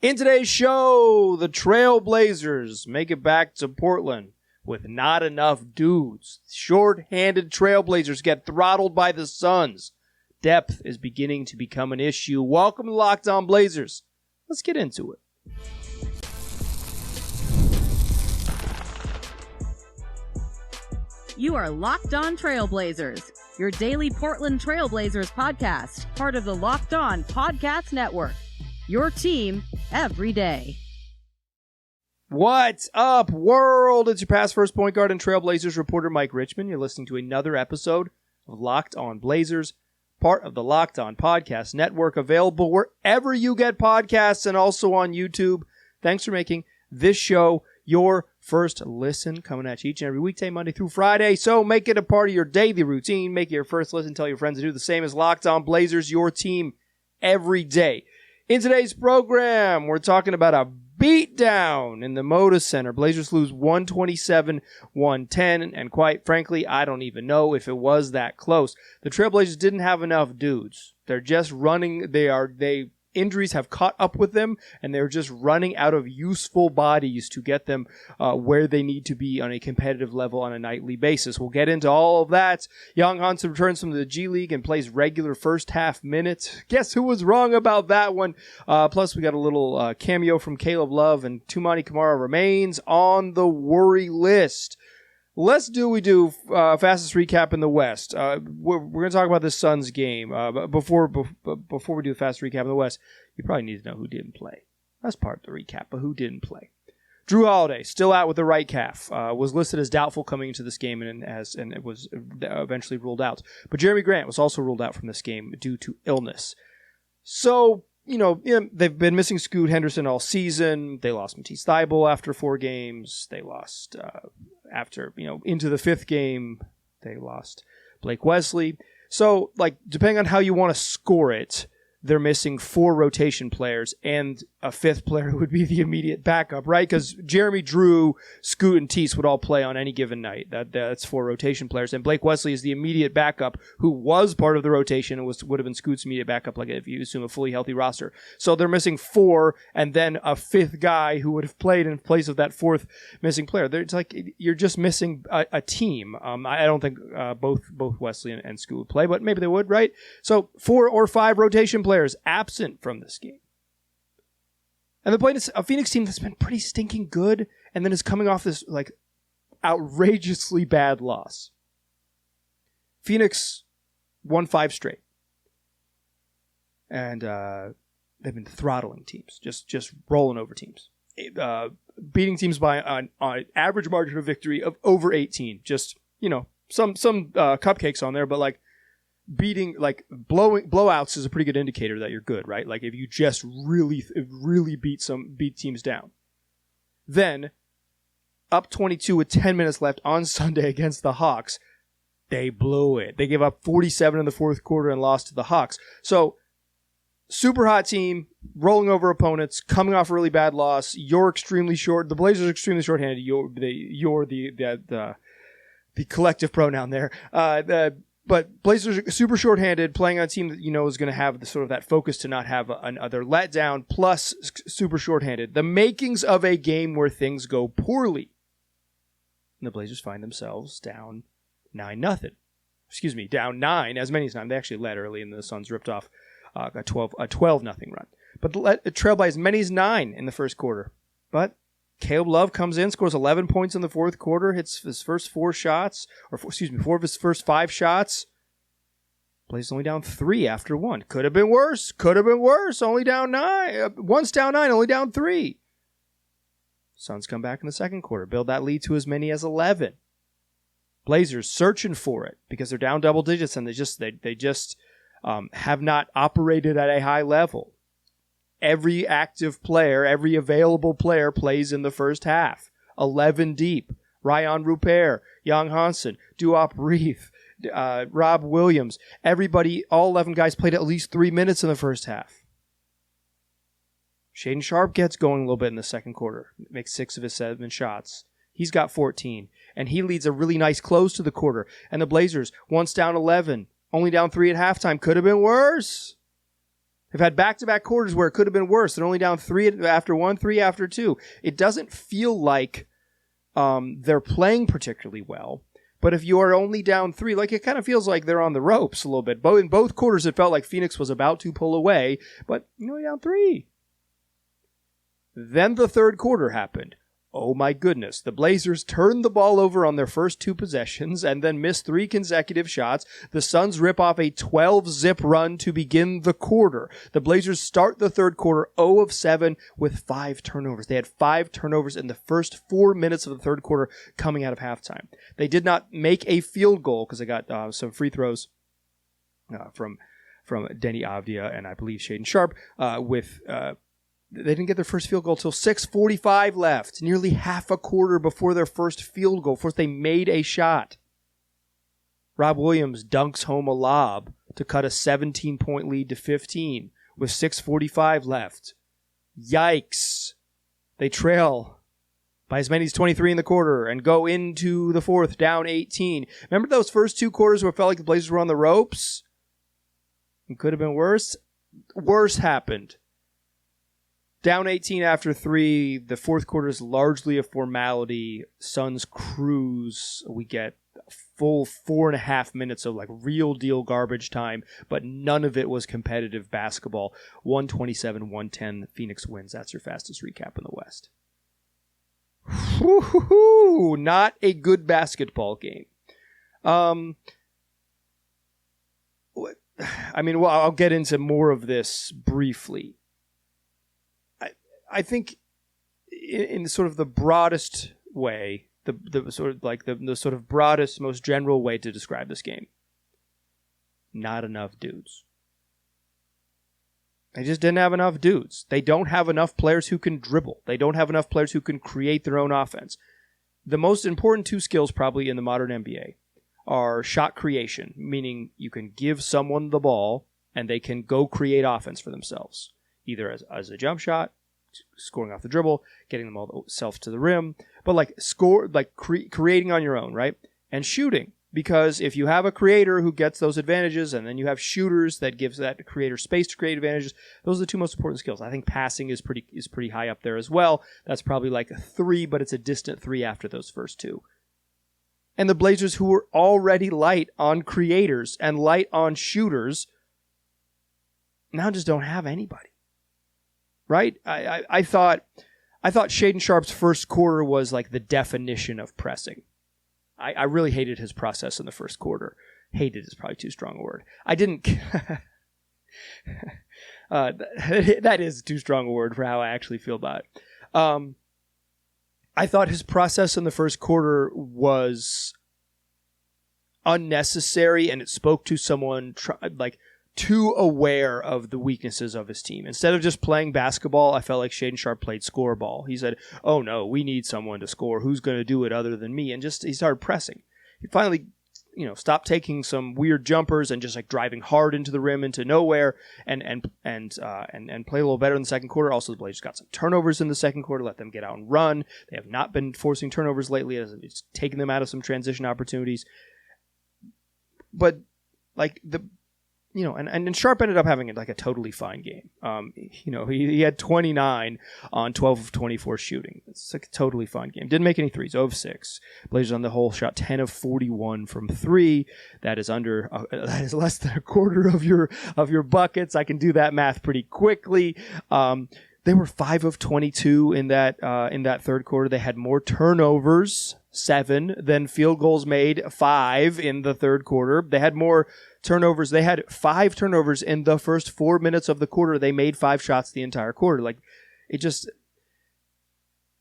In today's show, the Trailblazers make it back to Portland with not enough dudes. Shorthanded Trailblazers get throttled by the Suns. Depth is beginning to become an issue. Welcome to Locked On Blazers. Let's get into it. You are Locked On Trailblazers, your daily Portland Trailblazers podcast, part of the Locked On Podcast Network. Your team every day. What's up, world? It's your past first point guard and Trailblazers reporter, Mike Richmond. You're listening to another episode of Locked On Blazers, part of the Locked On Podcast Network, available wherever you get podcasts and also on YouTube. Thanks for making this show your first listen, coming at you each and every weekday, Monday through Friday. So make it a part of your daily routine. Make it your first listen. Tell your friends to do the same as Locked On Blazers, your team every day. In today's program, we're talking about a beatdown in the Moda Center. Blazers lose 127-110, and quite frankly, I don't even know if it was that close. The Trailblazers didn't have enough dudes. They're just running. Injuries have caught up with them, and they're just running out of useful bodies to get them where they need to be on a competitive level on a nightly basis. We'll get into all of that. Young Hansen returns from the G League and plays regular first half minutes. Guess who was wrong about that one? Plus, we got a little cameo from Caleb Love, and Toumani Camara remains on the worry list. Let's do fastest recap in the West. We're going to talk about the Suns game. Before we do the fast recap in the West, you probably need to know who didn't play. That's part of the recap, but who didn't play? Jrue Holiday, still out with the right calf, was listed as doubtful coming into this game and it was eventually ruled out. But Jerami Grant was also ruled out from this game due to illness. So, they've been missing Scoot Henderson all season. They lost Matisse Thybulle after 4 games. They lost into the 5th game, they lost Blake Wesley. So, depending on how you want to score it, they're missing 4 rotation players and a 5th player who would be the immediate backup, right? Because Jeremy, Jrue, Scoot, and Tease would all play on any given night. That's 4 rotation players. And Blake Wesley is the immediate backup who was part of the rotation and would have been Scoot's immediate backup, like if you assume a fully healthy roster. So they're missing 4 and then a 5th guy who would have played in place of that 4th missing player. It's like you're just missing a team. I don't think both Wesley and Scoot would play, but maybe they would, right? So 4 or 5 rotation players absent from this game. And they're playing a Phoenix team that's been pretty stinking good and then is coming off this outrageously bad loss. Phoenix won 5 straight. And they've been throttling teams, just rolling over teams. Beating teams by an average margin of victory of over 18. Just, some cupcakes on there, but blowouts is a pretty good indicator that you're good, right? If you just really beat teams down. Then, up 22 with 10 minutes left on Sunday against the Hawks, they blew it. They gave up 47 in the 4th quarter and lost to the Hawks. So, super hot team, rolling over opponents, coming off a really bad loss. You're extremely short. The Blazers are extremely shorthanded. You're the collective pronoun there. But Blazers are super shorthanded, playing on a team that is going to have that focus to not have another letdown, plus super shorthanded. The makings of a game where things go poorly. And the Blazers find themselves down 9-0. Down 9, as many as 9. They actually led early, and the Suns ripped off a 12-0 run. But the Trail by as many as 9 in the first quarter. But Caleb Love comes in, scores 11 points in the 4th quarter, hits his first 4 shots, 4 of his first 5 shots. Blazers only down 3 after 1. Could have been worse. Only down 9. Once down 9, only down 3. Suns come back in the 2nd quarter, build that lead to as many as 11. Blazers searching for it because they're down double digits and they just have not operated at a high level. Every active player, every available player plays in the first half. 11 deep. Rayan Rupert, Young Hansen, Duop Reith, Rob Williams. Everybody, all 11 guys played at least 3 minutes in the first half. Shaedon Sharpe gets going a little bit in the 2nd quarter. Makes 6 of his 7 shots. He's got 14. And he leads a really nice close to the quarter. And the Blazers, once down 11, only down 3 at halftime. Could have been worse. They've had back-to-back quarters where it could have been worse. They're only down 3 after 1, 3 after 2. It doesn't feel like they're playing particularly well. But if you are only down 3, like it kind of feels like they're on the ropes a little bit. In both quarters, it felt like Phoenix was about to pull away, but down 3. Then the third quarter happened. Oh my goodness. The Blazers turned the ball over on their first 2 possessions and then missed 3 consecutive shots. The Suns rip off a 12-zip run to begin the quarter. The Blazers start the third quarter 0 of 7 with 5 turnovers. They had 5 turnovers in the first 4 minutes of the third quarter coming out of halftime. They did not make a field goal because they got some free throws from Denny Avdia and I believe Shaedon Sharpe they didn't get their first field goal till 6:45 left, nearly half a quarter before their first field goal. First, they made a shot. Rob Williams dunks home a lob to cut a 17-point lead to 15 with 6:45 left. Yikes. They trail by as many as 23 in the quarter and go into the fourth down 18. Remember those first 2 quarters where it felt like the Blazers were on the ropes? It could have been worse. Worse happened. Down 18 after 3, the fourth quarter is largely a formality. Suns cruise. We get a full 4.5 minutes of real deal garbage time, but none of it was competitive basketball. 127-110, Phoenix wins. That's your fastest recap in the West. Woo-hoo-hoo! Not a good basketball game. I'll get into more of this briefly. I think in sort of the broadest way, the sort of broadest, most general way to describe this game, not enough dudes. They just didn't have enough dudes. They don't have enough players who can dribble. They don't have enough players who can create their own offense. The most important 2 skills probably in the modern NBA are shot creation, meaning you can give someone the ball and they can go create offense for themselves, either as a jump shot, scoring off the dribble, getting themselves to the rim, but creating on your own, right? And shooting, because if you have a creator who gets those advantages, and then you have shooters that gives that creator space to create advantages, those are the 2 most important skills. I think passing is pretty high up there as well. That's probably a 3, but it's a distant 3 after those first 2. And the Blazers, who were already light on creators and light on shooters, now just don't have anybody. Right? I thought Shaedon Sharpe's first quarter was the definition of pressing. I really hated his process in the first quarter. Hated is probably too strong a word. I didn't... that is too strong a word for how I actually feel about it. I thought his process in the first quarter was unnecessary, and it spoke to someone too aware of the weaknesses of his team. Instead of just playing basketball, I felt like Shaedon Sharpe played scoreball. He said, oh no, we need someone to score. Who's going to do it other than me? And he started pressing. He finally, stopped taking some weird jumpers and just driving hard into the rim, into nowhere, and play a little better in the second quarter. Also, the Blazers got some turnovers in the second quarter, let them get out and run. They have not been forcing turnovers lately. It's taken them out of some transition opportunities. But and Sharpe ended up having a totally fine game. He had 29 on 12 of 24 shooting. It's a totally fine game. Didn't make any threes. 0 of 6. Blazers on the whole shot 10 of 41 from 3. That is less than a quarter of your buckets. I can do that math pretty quickly. They were 5 of 22 in that third quarter. They had more turnovers, 7, than field goals made, 5 in the third quarter. They had more turnovers. They had 5 turnovers in the first 4 minutes of the quarter. They made 5 shots the entire quarter.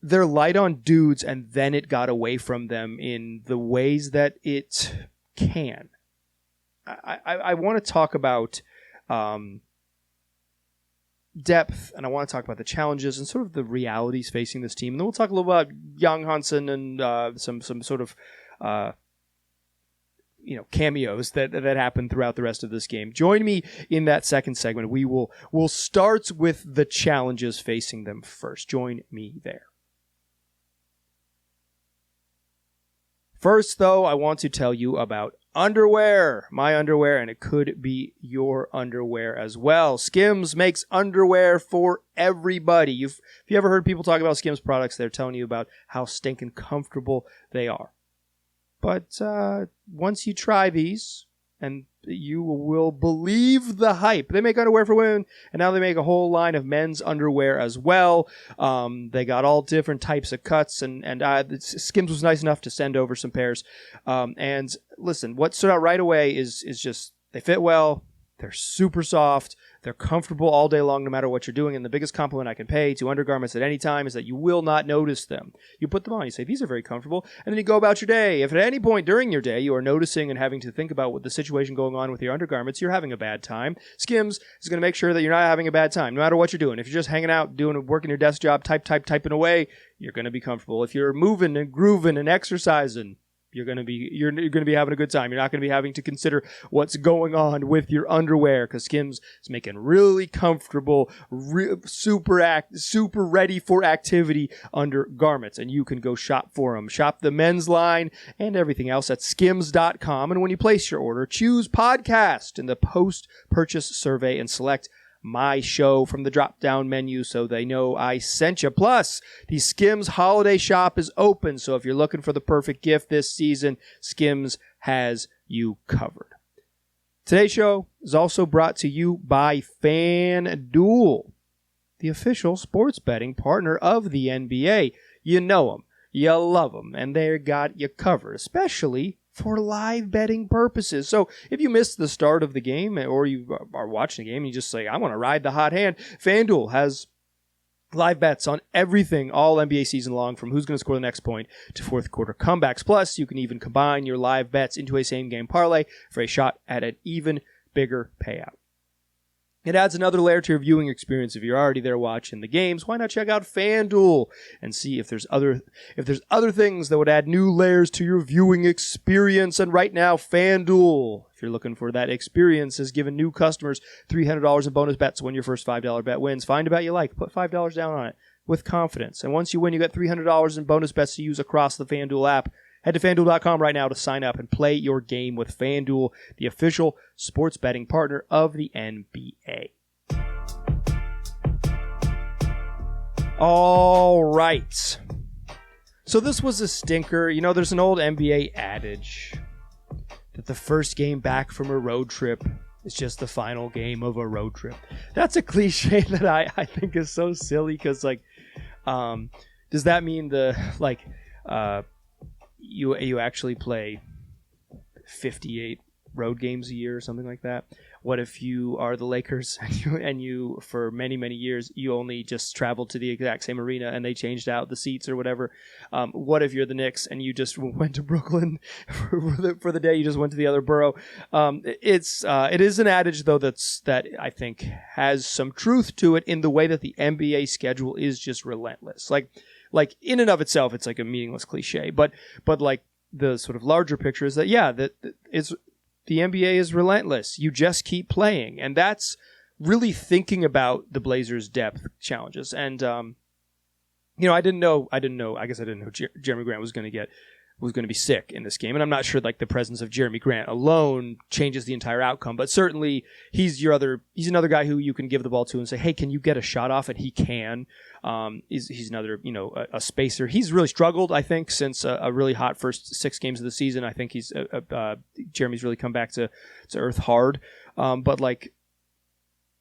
They're light on dudes, and then it got away from them in the ways that it can. I want to talk about depth, and I want to talk about the challenges and sort of the realities facing this team. And then we'll talk a little about Young Hansen and some sort of cameos that happen throughout the rest of this game. Join me in that second segment. We'll start with the challenges facing them first. Join me there. First, though, I want to tell you about underwear, my underwear, and it could be your underwear as well. Skims makes underwear for everybody. If you ever heard people talk about Skims products, they're telling you about how stinking comfortable they are. But once you try these, and you will believe the hype. They make underwear for women, and now they make a whole line of men's underwear as well. They got all different types of cuts, and Skims was nice enough to send over some pairs. And listen, what stood out right away is just they fit well. They're super soft. They're comfortable all day long, no matter what you're doing. And the biggest compliment I can pay to undergarments at any time is that you will not notice them. You put them on, you say, these are very comfortable, and then you go about your day. If at any point during your day you are noticing and having to think about what the situation going on with your undergarments, you're having a bad time, Skims is going to make sure that you're not having a bad time, no matter what you're doing. If you're just hanging out, working your desk job, typing away, you're going to be comfortable. If you're moving and grooving and exercising, you're going to be having a good time. You're not going to be having to consider what's going on with your underwear, because Skims is making really comfortable, super ready for activity undergarments, and you can go shop for them. Shop the men's line and everything else at skims.com, and when you place your order, choose podcast in the post-purchase survey and select my show from the drop-down menu so they know I sent you. Plus, the Skims Holiday Shop is open, so if you're looking for the perfect gift this season, Skims has you covered. Today's show is also brought to you by FanDuel, the official sports betting partner of the NBA. You know them, you love them, and they got you covered, especially for live betting purposes. So if you missed the start of the game, or you are watching the game and you just say, I want to ride the hot hand, FanDuel has live bets on everything all NBA season long, from who's going to score the next point to fourth quarter comebacks. Plus, you can even combine your live bets into a same game parlay for a shot at an even bigger payout. It adds another layer to your viewing experience. If you're already there watching the games, why not check out FanDuel and see if there's other things that would add new layers to your viewing experience. And right now, FanDuel, if you're looking for that experience, has given new customers $300 in bonus bets when your first $5 bet wins. Find a bet you like, put $5 down on it with confidence. And once you win, you get $300 in bonus bets to use across the FanDuel app. Head to FanDuel.com right now to sign up and play your game with FanDuel, the official sports betting partner of the NBA. All right. So this was a stinker. You know, there's an old NBA adage that the first game back from a road trip is just the final game of a road trip. That's a cliche that I think is so silly, because, like, does that mean you actually play 58 road games a year or something like that? What if you are the Lakers and you for many, many years, you only just traveled to the exact same arena and they changed out the seats or whatever? What if you're the Knicks and you just went to Brooklyn for the day, you just went to the other borough? It is an adage, though, that I think has some truth to it, in the way that the NBA schedule is just relentless. Like in and of itself, it's like a meaningless cliche, but like the sort of larger picture is that, the NBA is relentless. You just keep playing, and that's really thinking about the Blazers' depth challenges. And I didn't know. I guess I didn't know Jerami Grant was going to be sick in this game, and I'm not sure like the presence of Jerami Grant alone changes the entire outcome. But certainly he's another guy who you can give the ball to and say, hey, can you get a shot off? And he can. He's another, a spacer. He's really struggled, I think, since a really hot first 6 games of the season. I think Jeremy's really come back to earth hard. But like,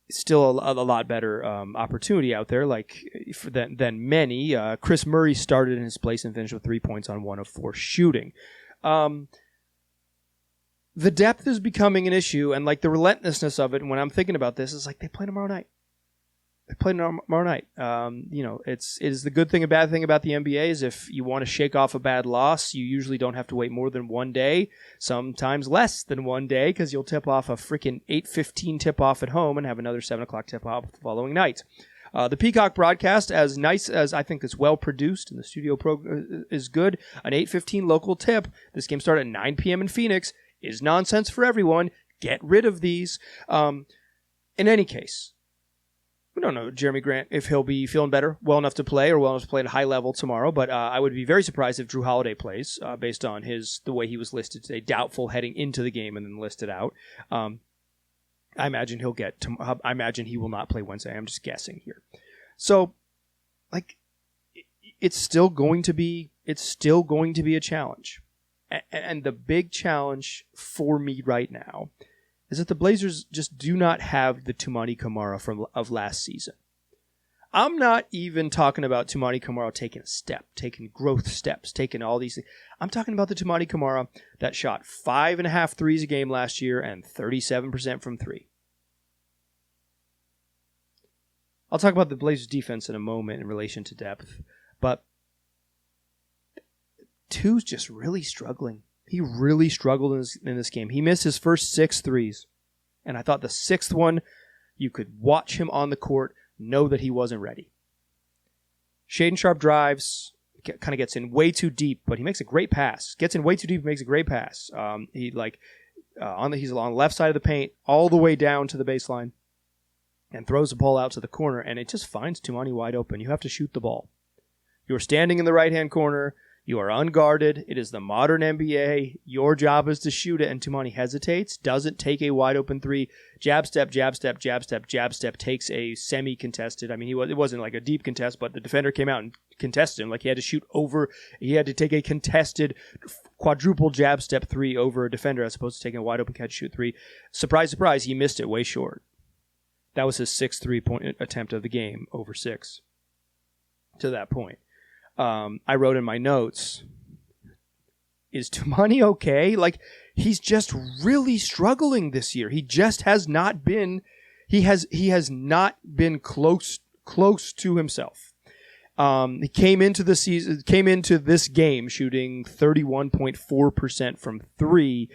still a lot better opportunity out there than many. Chris Murray started in his place and finished with 3 points on 1 of 4 shooting. The depth is becoming an issue, and like the relentlessness of it. And when I'm thinking about this, it's like they play tomorrow night. It is the good thing and bad thing about the NBA is if you want to shake off a bad loss, you usually don't have to wait more than 1 day, sometimes less than 1 day, because you'll tip off a freaking 8:15 tip-off at home and have another 7 o'clock tip-off the following night. The Peacock broadcast, as nice as I think it's well-produced, and the studio is good, an 8:15 local tip. This game started at 9 p.m. in Phoenix is nonsense for everyone. Get rid of these. In any case, We don't know Jerami Grant if he'll be feeling better, well enough to play, or well enough to play at a high level tomorrow. But I would be very surprised if Jrue Holiday plays, based on the way he was listed today, doubtful heading into the game and then listed out. I imagine I imagine he will not play Wednesday. I'm just guessing here. So, like, it's still going to be a challenge, and the big challenge for me right now is that the Blazers just do not have the Toumani Camara of last season. I'm not even talking about Toumani Camara taking a step, taking growth steps, taking all these things. I'm talking about the Toumani Camara that shot 5.5 threes a game last year and 37% from three. I'll talk about the Blazers defense in a moment in relation to depth, but Two's just really struggling. He really struggled in this game. He missed his first 6 threes, and I thought the 6th one, you could watch him on the court, know that he wasn't ready. Shaedon Sharpe drives, kind of gets in way too deep, but he makes a great pass. Gets in way too deep, makes a great pass. He's on the left side of the paint, all the way down to the baseline, and throws the ball out to the corner, and it just finds Toumani wide open. You have to shoot the ball. You're standing in the right-hand corner. You are unguarded. It is the modern NBA. Your job is to shoot it, and Toumani hesitates, doesn't take a wide-open three. Jab step, jab step, jab step, jab step, takes a semi-contested. I mean, it wasn't like a deep contest, but the defender came out and contested him. Like, he had to shoot over. He had to take a contested quadruple jab step three over a defender as opposed to taking a wide-open catch-shoot three. Surprise, surprise, he missed it way short. That was his 6th three-point attempt of the game, over 6 to that point. I wrote in my notes, is Toumani okay? Like, he's just really struggling this year. He just has not been, he has not been close to himself. He came into this game shooting 31.4% from three.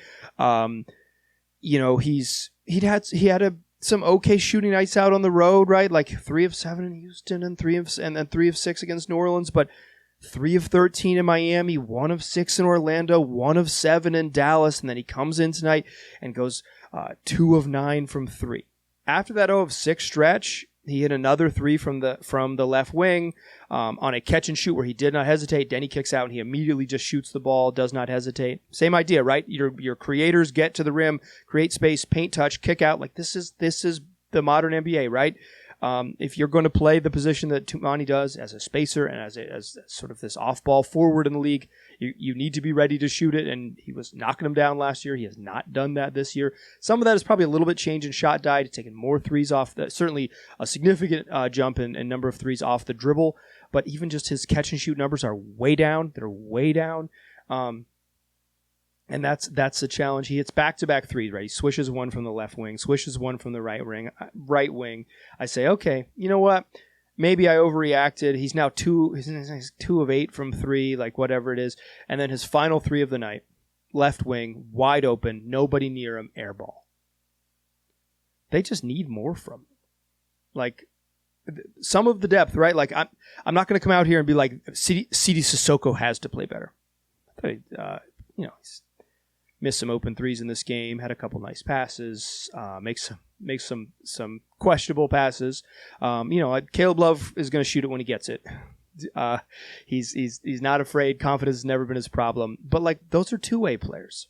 He had some okay shooting nights out on the road, right? Like 3 of 7 in Houston and 3 of 6 against New Orleans, but 3 of 13 in Miami, 1 of 6 in Orlando, 1 of 7 in Dallas, and then he comes in tonight and goes 2 of 9 from 3. After that 0 of 6 stretch, he hit another 3 from the left wing on a catch and shoot where he did not hesitate. Then he kicks out and he immediately just shoots the ball, does not hesitate. Same idea, right? Your creators get to the rim, create space, paint touch, kick out. Like, this is the modern NBA, right? If you're going to play the position that Toumani does as a spacer and as sort of this off-ball forward in the league, you need to be ready to shoot it, and he was knocking them down last year. He has not done that this year. Some of that is probably a little bit change in shot diet, taking more threes off, certainly a significant jump in number of threes off the dribble, but even just his catch-and-shoot numbers are way down. They're way down. And that's the challenge. He hits back-to-back threes, right? He swishes one from the left wing, swishes one from the right wing. I say, okay, you know what? Maybe I overreacted. He's now 2 of 8 from 3, like whatever it is. And then his final 3 of the night, left wing, wide open, nobody near him, air ball. They just need more from him. Like, some of the depth, right? Like, I'm not going to come out here and be like, Sidi Sissoko has to play better. He's missed some open threes in this game, had a couple nice passes, makes some questionable passes. Caleb Love is going to shoot it when he gets it. He's not afraid. Confidence has never been his problem. But, like, those are two-way players.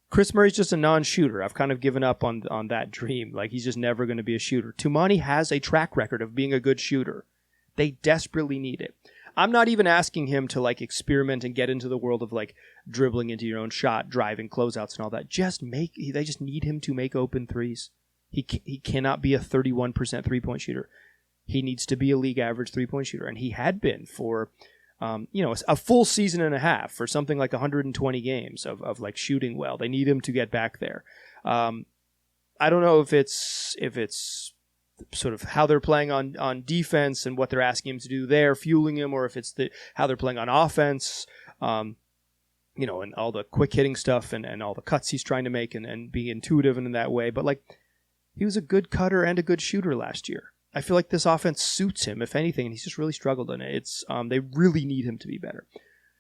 Chris Murray's just a non-shooter. I've kind of given up on that dream. Like, he's just never going to be a shooter. Toumani has a track record of being a good shooter. They desperately need it. I'm not even asking him to, like, experiment and get into the world of, like, dribbling into your own shot, driving, closeouts, and all that. They just need him to make open threes. He cannot be a 31% three-point shooter. He needs to be a league average three-point shooter, and he had been for, a full season and a half, for something like 120 games of like shooting well. They need him to get back there. I don't know if it's sort of how they're playing on defense and what they're asking him to do there, fueling him, or if it's how they're playing on offense, and all the quick hitting stuff and all the cuts he's trying to make and be intuitive in that way. But, like, he was a good cutter and a good shooter last year. I feel like this offense suits him, if anything, and he's just really struggled in it. They really need him to be better.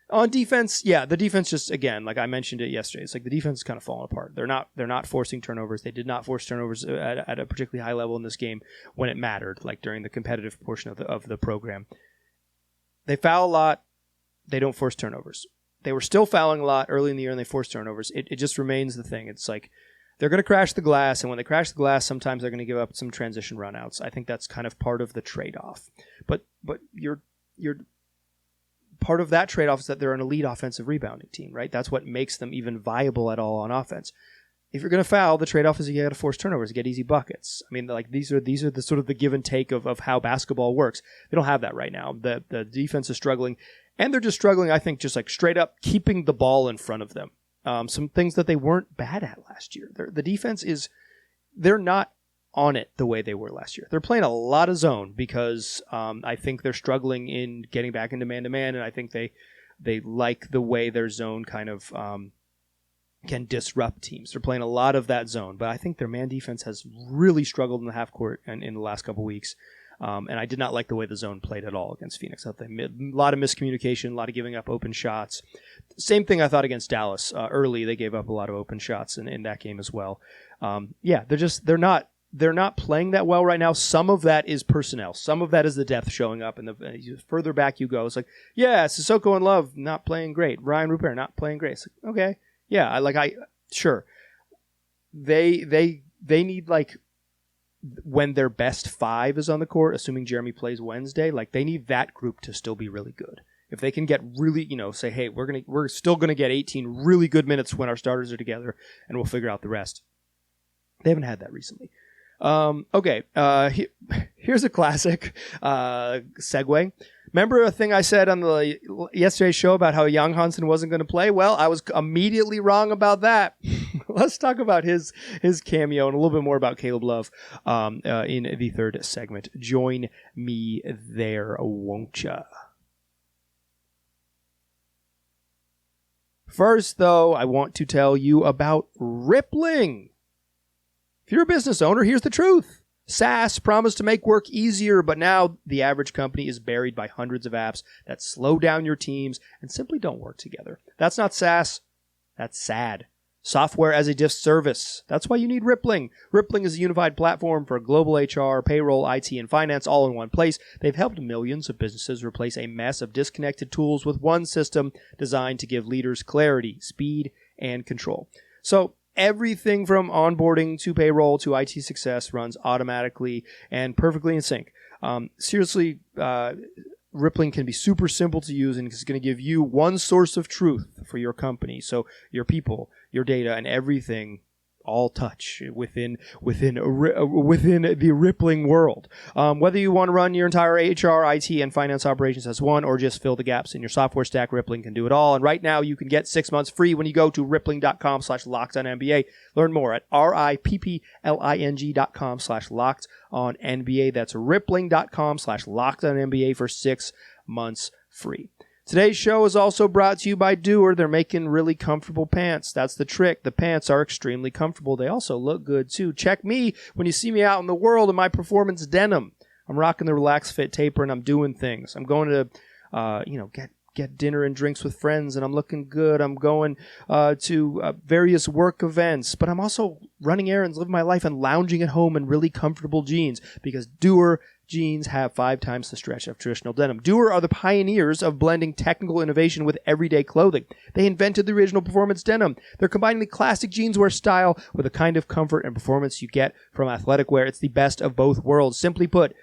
On defense, the defense just, again, like I mentioned it yesterday, it's like the defense is kind of falling apart. They're not forcing turnovers. They did not force turnovers at a particularly high level in this game when it mattered, like during the competitive portion of the program. They foul a lot. They don't force turnovers. They were still fouling a lot early in the year, and they forced turnovers. It just remains the thing. It's like they're going to crash the glass, and when they crash the glass, sometimes they're going to give up some transition runouts. I think that's kind of part of the trade-off. But you're part of that trade-off is that they're an elite offensive rebounding team, right? That's what makes them even viable at all on offense. If you're going to foul, the trade-off is you got to force turnovers, get easy buckets. I mean, like these are the sort of the give and take of how basketball works. They don't have that right now. The defense is struggling, and they're just struggling, I think, just like straight up keeping the ball in front of them. Some things that they weren't bad at last year. The defense they're not on it the way they were last year. They're playing a lot of zone because I think they're struggling in getting back into man-to-man, and I think they like the way their zone kind of can disrupt teams. They're playing a lot of that zone, but I think their man defense has really struggled in the half court and in the last couple weeks. And I did not like the way the zone played at all against Phoenix. A lot of miscommunication, a lot of giving up open shots. Same thing I thought against Dallas. Early, they gave up a lot of open shots in that game as well. They're not playing that well right now. Some of that is personnel. Some of that is the depth showing up. And the further back you go, it's like, Sissoko and Love not playing great. Ryan Rupert not playing great. It's like, okay, sure. They need, like, when their best five is on the court, assuming Jerami plays Wednesday, like they need that group to still be really good. If they can get really, say, hey, we're still gonna get 18 really good minutes when our starters are together, and we'll figure out the rest. They haven't had that recently. Here's a classic segue. Remember a thing I said on the yesterday's show about how Young Hansen wasn't going to play? Well, I was immediately wrong about that. Let's talk about his cameo and a little bit more about Caleb Love in the third segment. Join me there, won't ya? First, though, I want to tell you about Rippling. If you're a business owner, here's the truth. SaaS promised to make work easier, but now the average company is buried by hundreds of apps that slow down your teams and simply don't work together. That's not SaaS. That's sad. Software as a disservice. That's why you need Rippling. Rippling is a unified platform for global HR, payroll, IT, and finance all in one place. They've helped millions of businesses replace a mess of disconnected tools with one system designed to give leaders clarity, speed, and control. So, everything from onboarding to payroll to IT success runs automatically and perfectly in sync. Seriously, Rippling can be super simple to use, and it's going to give you one source of truth for your company. So your people, your data, and everything all touch within the Rippling world. Whether you want to run your entire HR, IT, and finance operations as one, or just fill the gaps in your software stack, Rippling can do it all. And right now, you can get 6 months free when you go to rippling.com/LockedOnNBA. Learn more at rippling.com/LockedOnNBA. That's rippling.com/LockedOnNBA for 6 months free. Today's show is also brought to you by DUER. They're making really comfortable pants. That's the trick. The pants are extremely comfortable. They also look good, too. Check me when you see me out in the world in my performance denim. I'm rocking the Relax Fit taper, and I'm doing things. I'm going to, get dinner and drinks with friends, and I'm looking good. I'm going to various work events, but I'm also running errands, living my life, and lounging at home in really comfortable jeans because DUER jeans have 5 times the stretch of traditional denim. DUER are the pioneers of blending technical innovation with everyday clothing. They invented the original performance denim. They're combining the classic jeanswear style with the kind of comfort and performance you get from athletic wear. It's the best of both worlds. Simply put,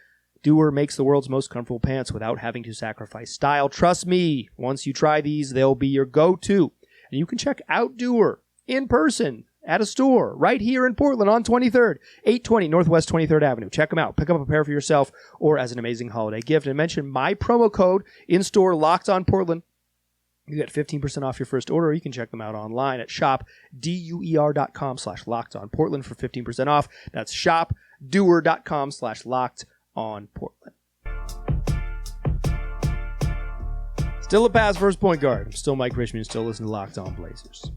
DUER makes the world's most comfortable pants without having to sacrifice style. Trust me, once you try these, they'll be your go-to. And you can check out DUER in person at a store right here in Portland on 23rd, 820 Northwest 23rd Avenue. Check them out. Pick up a pair for yourself or as an amazing holiday gift. And mention my promo code in-store LockedOnPortland. You get 15% off your first order. Or you can check them out online at shopDUER.com/LockedOnPortland for 15% off. That's shopDUER.com/LockedOnPortland. Still a pass first point guard. I'm still Mike Richmond, still listening to Locked On Blazers.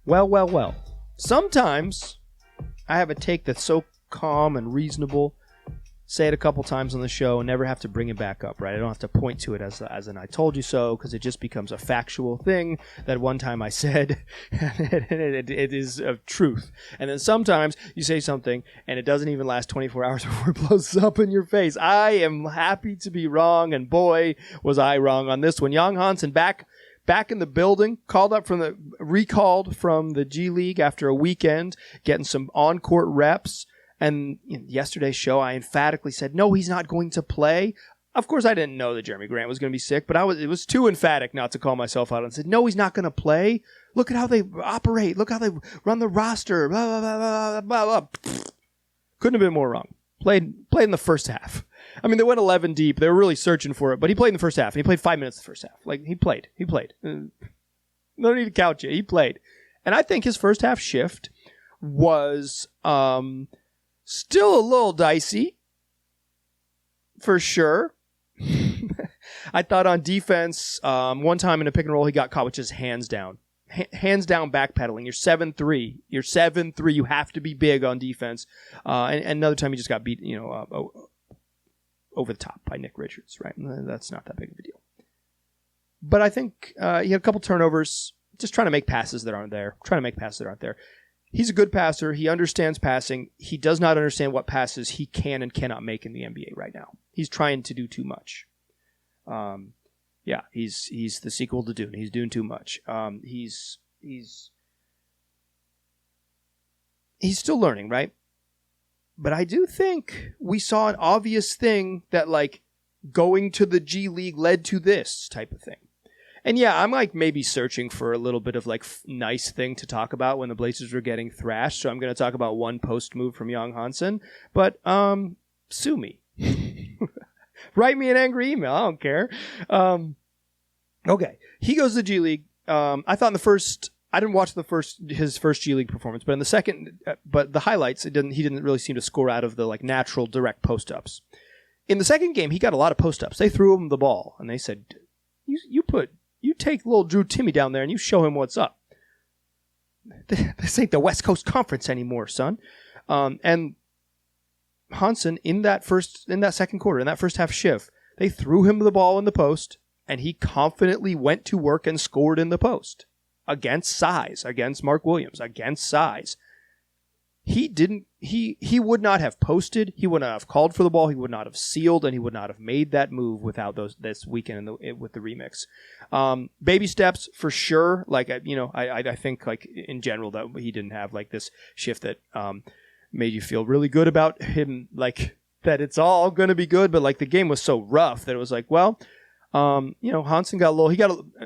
Well. Sometimes I have a take that's so calm and reasonable, say it a couple times on the show and never have to bring it back up, right? I don't have to point to it as an I told you so, because it just becomes a factual thing that one time I said, and it is of truth. And then sometimes you say something and it doesn't even last 24 hours before it blows up in your face. I am happy to be wrong, and boy, was I wrong on this one. Young Hansen back in the building, recalled from the G League after a weekend, getting some on-court reps. And yesterday's show, I emphatically said, no, he's not going to play. Of course, I didn't know that Jerami Grant was going to be sick, but it was too emphatic not to call myself out and said, no, he's not going to play. Look at how they operate. Look how they run the roster. Blah, blah, blah, blah, blah, blah. Couldn't have been more wrong. Played in the first half. I mean, they went 11 deep. They were really searching for it, but he played in the first half. And he played 5 minutes the first half. Like, he played. No need to couch it. He played. And I think his first half shift was still a little dicey, for sure. I thought on defense, one time in a pick and roll, he got caught with just hands down. Hands down backpedaling. You're 7'3". You're 7'3". You have to be big on defense. And another time he just got beat, over the top by Nick Richards, right? That's not that big of a deal. But I think he had a couple turnovers, just trying to make passes that aren't there. He's a good passer. He understands passing. He does not understand what passes he can and cannot make in the NBA right now. He's trying to do too much. He's the sequel to Dune. He's doing too much. He's still learning, right? But I do think we saw an obvious thing that, like, going to the G League led to this type of thing. And yeah, I'm like maybe searching for a little bit of like nice thing to talk about when the Blazers were getting thrashed. So I'm going to talk about one post move from Young Hansen. But sue me. Write me an angry email. I don't care. Okay. He goes to the G League. I thought in the first, I didn't watch his first G League performance, but in the second, but the highlights, he didn't really seem to score out of the like natural direct post ups. In the second game, he got a lot of post ups. They threw him the ball and they said, you take little Drew Timmy down there and you show him what's up. This ain't the West Coast Conference anymore, son. And Hansen in that second quarter, in that first half shift, they threw him the ball in the post and he confidently went to work and scored in the post against Mark Williams, against size. He would not have posted, he would not have called for the ball, he would not have sealed, and he would not have made that move without this weekend with the remix. Baby steps for sure. Like, I think like in general that he didn't have like this shift that made you feel really good about him, like that it's all going to be good, but like the game was so rough that it was like, well, Hansen got a little,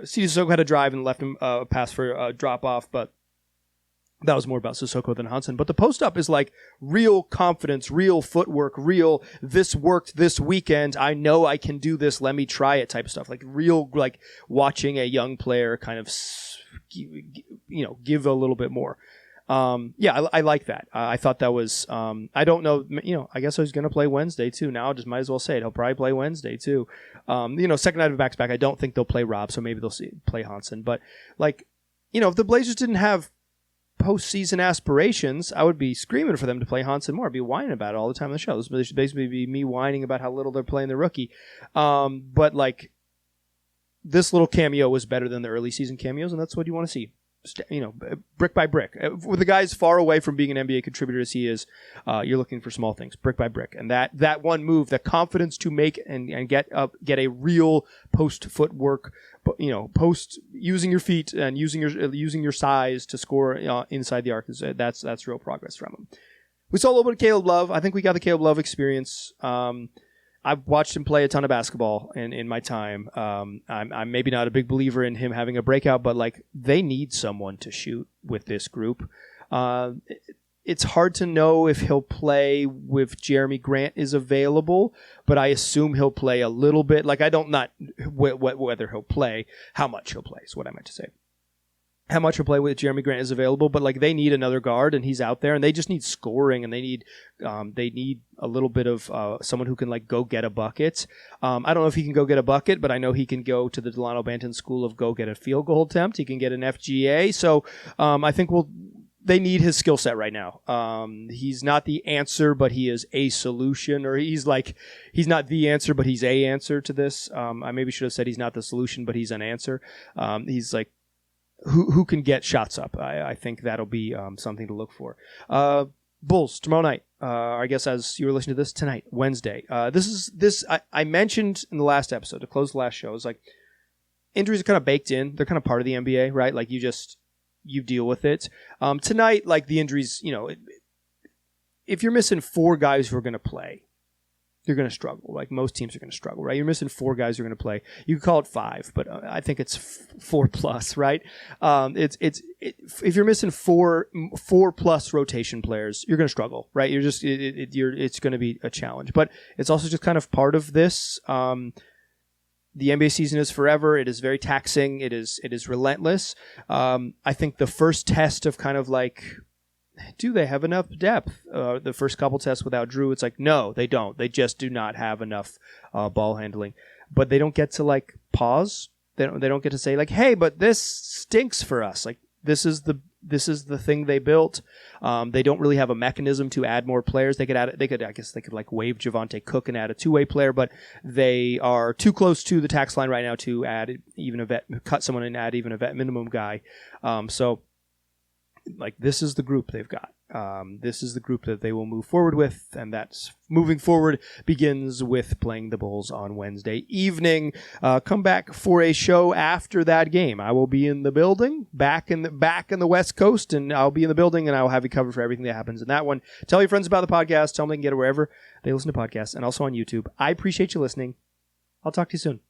C.J. Sissoko had a drive and left him a pass for a drop off, but that was more about Sissoko than Hansen. But the post-up is like real confidence, real footwork, real this worked this weekend. I know I can do this. Let me try it type of stuff. Like real, like watching a young player kind of, give a little bit more. I like that. I thought that was, I don't know, I guess I was going to play Wednesday too. Now I just might as well say it. He'll probably play Wednesday too. Second night of back-to-back, I don't think they'll play Rob, so maybe they'll play Hansen. But like, if the Blazers didn't have postseason aspirations, I would be screaming for them to play Hansen more. I'd be whining about it all the time on the show. This would basically be me whining about how little they're playing the rookie. But like, this little cameo was better than the early season cameos, and that's what you want to see. Brick by brick. With the guy as far away from being an NBA contributor as he is, you're looking for small things, brick by brick. And that one move, the confidence to make and get a real post footwork, post using your feet and using your size to score inside the arc. That's real progress from him. We saw a little bit of Caleb Love. I think we got the Caleb Love experience. I've watched him play a ton of basketball in my time. I'm maybe not a big believer in him having a breakout, but like they need someone to shoot with this group. It's hard to know if he'll play with Jerami Grant is available, but I assume he'll play a little bit. Like I don't not whether he'll play, how much he'll play is what I meant to say. How much he'll play with Jerami Grant is available, but like they need another guard and he's out there and they just need scoring and they need a little bit of someone who can like go get a bucket. I don't know if he can go get a bucket, but I know he can go to the Delano Banton School of go get a field goal attempt. He can get an FGA. So I think they need his skill set right now. He's not the answer, but he is a solution, or he's not the answer, but he's a answer to this. I maybe should have said he's not the solution, but he's an answer. He's like, who can get shots up? I think that'll be something to look for. Bulls tomorrow night. I guess as you were listening to this tonight, Wednesday. I mentioned in the last episode to close the last show. It's like injuries are kind of baked in. They're kind of part of the NBA, right? Like you deal with it. Tonight, like the injuries, if you're missing 4 guys who are going to play, you're going to struggle. Like most teams are going to struggle, right? You're missing 4 guys who are going to play. You could call it 5, but I think it's 4 plus, right? If you're missing 4 plus rotation players, you're going to struggle, right? It's going to be a challenge, but it's also just kind of part of this. The NBA season is forever. It is very taxing. It is relentless. I think the first test of kind of like, do they have enough depth? The first couple tests without Drew, it's like, no, they don't. They just do not have enough ball handling. But they don't get to like pause. They don't get to say like, hey, but this stinks for us. Like this is the thing they built. They don't really have a mechanism to add more players. They could like waive Javonte Cook and add a 2-way player, but they are too close to the tax line right now to add even a vet, cut someone and add even a vet minimum guy. So like this is the group they've got. This is the group that they will move forward with, and that's moving forward begins with playing the Bulls on Wednesday evening. Come back for a show after that game. I will be in the building, back in the West Coast, and I'll be in the building, and I will have you covered for everything that happens in that one. Tell your friends about the podcast. Tell them they can get it wherever they listen to podcasts, and also on YouTube. I appreciate you listening. I'll talk to you soon.